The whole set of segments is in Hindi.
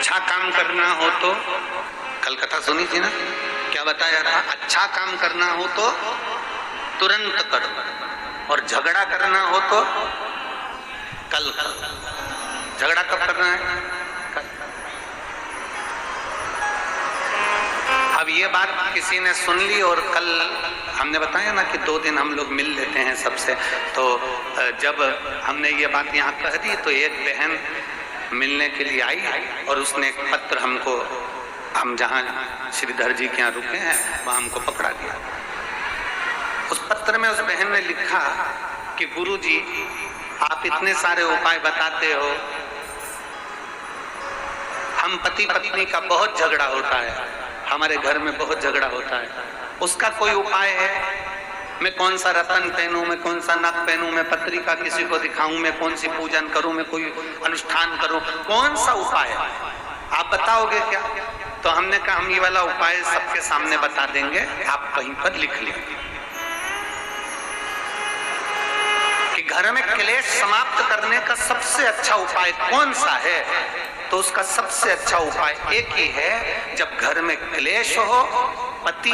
अच्छा काम करना हो तो, कल कथा सुनी थी ना, क्या बताया था? अच्छा काम करना हो तो तुरंत करो, और झगड़ा करना हो तो कल करो। झगड़ा कब करना है? कल। अब ये बात किसी ने सुन ली, और कल हमने बताया ना कि 2 दिन हम लोग मिल लेते हैं सबसे, तो जब हमने ये बात यहाँ कह दी तो एक बहन मिलने के लिए आई, और उसने एक पत्र हमको, हम जहाँ श्रीधर जी के यहाँ रुके हैं वहाँ हमको पकड़ा दिया। उस पत्र में उस बहन ने लिखा कि गुरुजी आप इतने सारे उपाय बताते हो, हम पति पत्नी का बहुत झगड़ा होता है, हमारे घर में बहुत झगड़ा होता है, उसका कोई उपाय है? मैं कौन सा रतन पहनूं, मैं कौन सा नग पहनूं, मैं पत्रिका किसी को दिखाऊं, मैं कौन सी पूजन करूं, मैं कोई अनुष्ठान करूं, कौन सा उपाय है? आप बताओगे क्या? तो हमने कहा हम ये वाला उपाय सबके सामने बता देंगे, आप कहीं पर लिख लीजिए कि घर में क्लेश समाप्त करने का सबसे अच्छा उपाय कौन सा है। तो उसका सबसे अच्छा उपाय एक ही है, जब घर में क्लेश हो, पति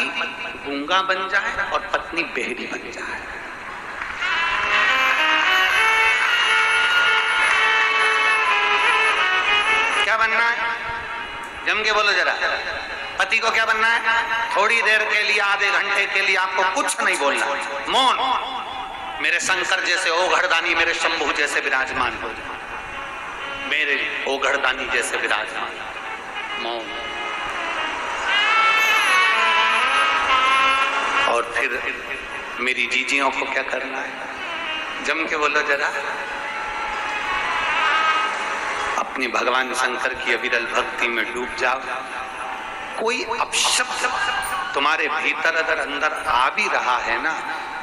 गूंगा बन जाए और पत्नी बहरी बन जाए। क्या बनना है? जम के बोलो जरा। पति को क्या बनना है? थोड़ी देर के लिए, आधे घंटे के लिए आपको कुछ नहीं बोलना, मौन। मेरे शंकर जैसे ओघड़दानी, मेरे शंभू जैसे विराजमान हो जाए, मेरे ओघड़दानी जैसे विराजमान, मौन। और फिर मेरी जीजियों को क्या करना है? जम के बोलो जरा। अपनी भगवान शंकर की अविरल भक्ति में डूब जाओ। कोई अपशब्द तुम्हारे भीतर अगर अंदर आ भी रहा है ना,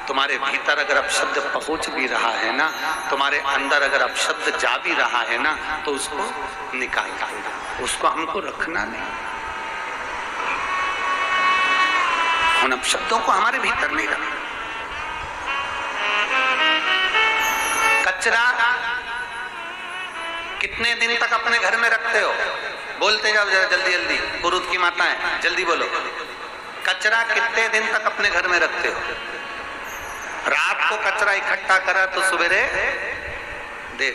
तुम्हारे भीतर अगर अपशब्द पहुंच भी रहा है ना, तुम्हारे अंदर अगर अपशब्द जा भी रहा है ना, तो उसको निकाल दो, उसको हमको रखना नहीं। उन अपशब्दों को हमारे भीतर नहीं रखना। कचरा कितने दिन तक अपने घर में रखते हो? बोलते जाओ जरा जल्दी जल्दी, पुरुष की माता है, जल्दी बोलो। कचरा कितने दिन तक अपने घर में रखते हो? रात को कचरा इकट्ठा करा तो सवेरे दे।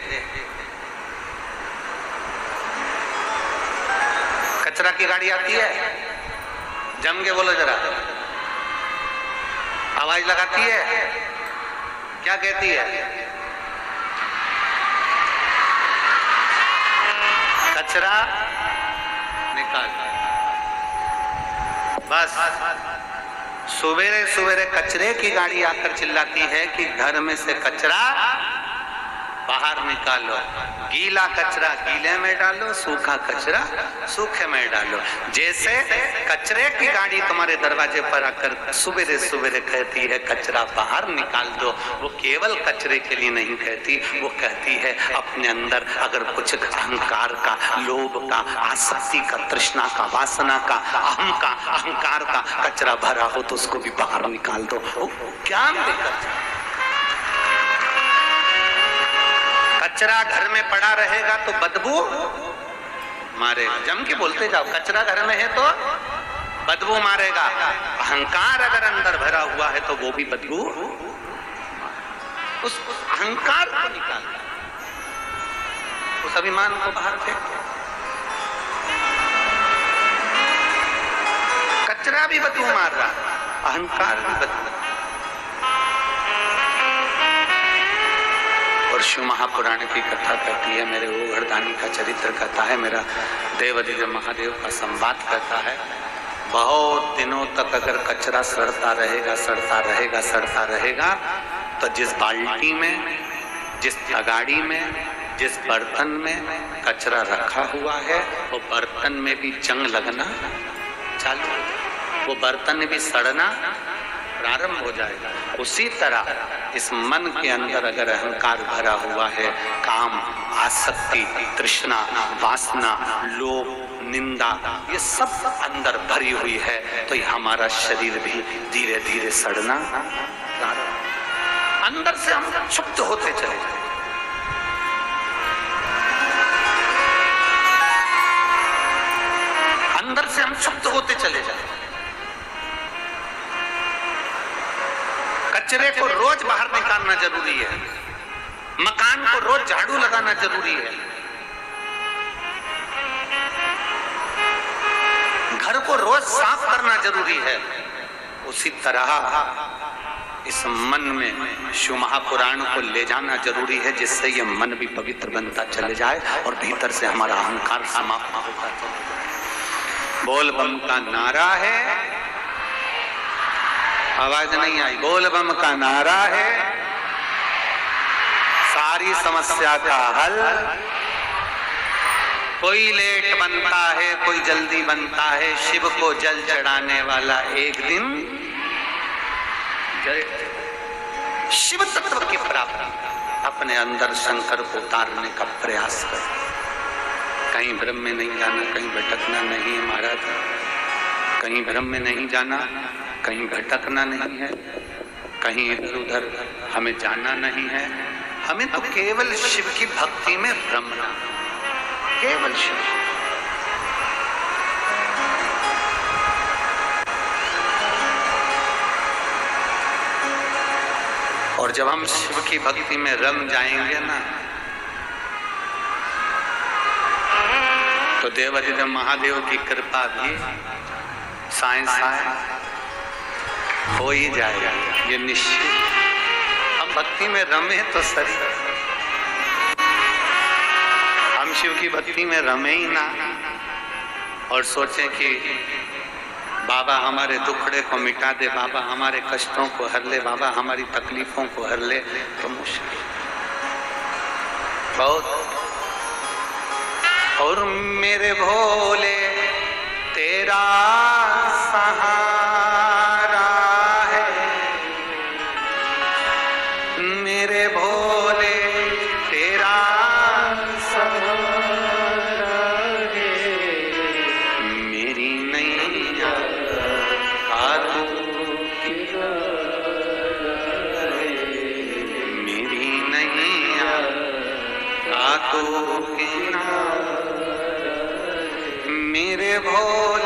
कचरा की गाड़ी आती है, जम के बोलो जरा। आवाज लगाती है, क्या कहती है? कचरा निकाल। बस सवेरे सवेरे कचरे की गाड़ी आकर चिल्लाती है कि घर में से कचरा बाहर निकालो, गीला कचरा गीले में डालो, सूखा कचरा सूखे में डालो। जैसे कचरे की गाड़ी तुम्हारे दरवाजे पर आकर सवेरे सवेरे कहती है कचरा बाहर निकाल दो, वो केवल कचरे के लिए नहीं कहती, वो कहती है अपने अंदर अगर कुछ अहंकार का, लोभ का, आसक्ति का, तृष्णा का, वासना का, अहंकार का कचरा भरा हो तो उसको भी बाहर निकाल दो। वो ज्ञान देकर कचरा घर में पड़ा रहेगा तो बदबू मारेगा। जम के बोलते जाओ। कचरा घर में है तो बदबू मारेगा। अहंकार अगर अंदर भरा हुआ है तो वो भी बदबू, उस अहंकार को निकाल, उस अभिमान को बाहर फेंक। कचरा भी बदबू मार रहा, अहंकार भी बदबू। और शिव महापुराण की कथा कहती है, मेरे ओघड़दानी का चरित्र कहता है, मेरा देवाधिदेव महादेव का संवाद कहता है, बहुत दिनों तक अगर कचरा सड़ता रहेगा सड़ता रहेगा सड़ता रहेगा तो जिस बाल्टी में, जिस तगाड़ी में, जिस बर्तन में कचरा रखा हुआ है वो बर्तन में भी जंग लगना चालू, वो बर्तन भी सड़ना प्रारंभ हो जाएगा। उसी तरह इस मन के अंदर अगर अहंकार भरा हुआ है, काम, आसक्ति, तृष्णा, वासना, लोभ, निंदा, ये सब अंदर भरी हुई है तो हमारा शरीर भी धीरे धीरे सड़ना प्रारंभ, अंदर से हम क्षुब्ध होते चले जाए। हम शुद्ध होते चले जाए। कचरे को रोज बाहर निकालना जरूरी है, मकान को रोज झाड़ू लगाना जरूरी है, घर को रोज साफ करना जरूरी है। उसी तरह इस मन में शिव महापुराण को ले जाना जरूरी है, जिससे ये मन भी पवित्र बनता चले जाए और भीतर से हमारा अहंकार समाप्त होता चले। बोल बम का नारा है, आवाज नहीं आई, बोल बम का नारा है, सारी समस्या का हल। कोई लेट बनता है, कोई जल्दी बनता है, शिव को जल चढ़ाने वाला एक दिन शिव तत्व की प्राप्ति अपने अंदर शंकर को उतारने का प्रयास कर। कहीं भ्रम में नहीं जाना, कहीं भटकना नहीं है महाराज, कहीं भ्रम में नहीं जाना, कहीं भटकना नहीं है, कहीं इधर उधर हमें जाना नहीं है। हमें तो केवल शिव की भक्ति में भ्रमना, केवल शिव। और जब हम शिव की भक्ति में रम जाएंगे ना, तो देवाधिदेव महादेव की कृपा भी साए साए हो ही जाएगा, ये निश्चित। हम भक्ति में रमे तो सही, हम शिव की भक्ति में रमे ही ना और सोचें कि बाबा हमारे दुखड़े को मिटा दे, बाबा हमारे कष्टों को हर ले, बाबा हमारी तकलीफों को हर ले, तो मुश्किल बहुत। और मेरे भोले तेरा सहारा है, मेरे भोले तेरा सहारा है, मेरी नैया का तू किनारा है, मेरी नैया का तू किनारा, मेरे भोले